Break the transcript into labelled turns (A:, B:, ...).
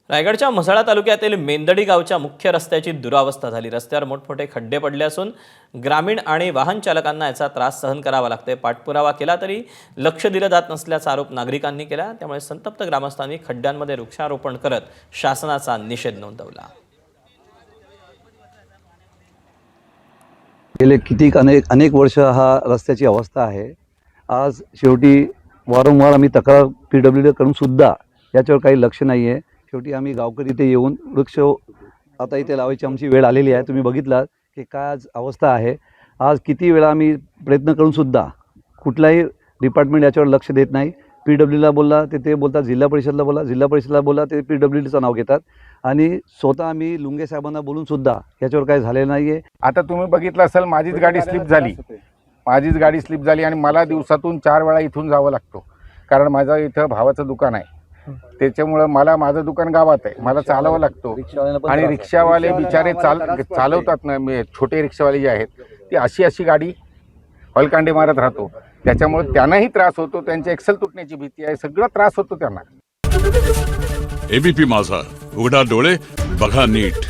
A: रायगडच्या म्हसळा तालुक्यातील मेंदडी गावच्या मुख्य रस्त्याची दुरावस्था झाली। रस्त्यावर मोठमोठे खड्डे पडले असून ग्रामीण आणि वाहन चालकांना याचा त्रास सहन करावा लागतोय। पाठपुरावा केला तरी लक्ष दिलं जात नसल्याचा आरोप नागरिकांनी केला। त्यामुळे संतप्त ग्रामस्थांनी खड्ड्यांमध्ये वृक्षारोपण करत शासनाचा निषेध नोंदवला।
B: गेले अनेक वर्ष हा रस्त्याची अवस्था आहे। आज शेवटी वारंवार आम्ही तक्रार PWD करून सुद्धा याच्यावर काही लक्ष नाही आहे। शेवटी आम्ही गावकरी इथे येऊन वृक्ष आता इथे लावायची आमची वेळ आलेली आहे। तुम्ही बघितलात की काय आज अवस्था आहे। आज किती वेळा आम्ही प्रयत्न करून सुद्धा कुठलाही डिपार्टमेंट याच्यावर लक्ष देत नाही। PWDला बोलला ते बोलतात, जिल्हा परिषदला बोला, जिल्हा परिषदला बोला ते PWDचं नाव घेतात आणि स्वतः आम्ही लुंगे साहेबांना बोलून सुद्धा याच्यावर काही झालेलं नाही आहे।
C: आता तुम्ही बघितलं असेल, माझीच गाडी स्लिप झाली आणि मला दिवसातून 4 वेळा इथून जावं लागतो, कारण माझं इथं भावाचं दुकान आहे। त्याच्यामुळं मला माझं दुकान गावात आहे, मला चालवावं लागतो आणि रिक्षावाले बिचारे चालवतात ना, छोटे रिक्षावाले जे आहेत ती अशी गाडी हलकांडे मारत राहतो। त्याच्यामुळे त्यांनाही त्रास होतो, त्यांचे एक्सेल तुटण्याची भीती आहे, सगळं त्रास होतो त्यांना।
D: ABP माझा, उघडा डोळे बघा नीट।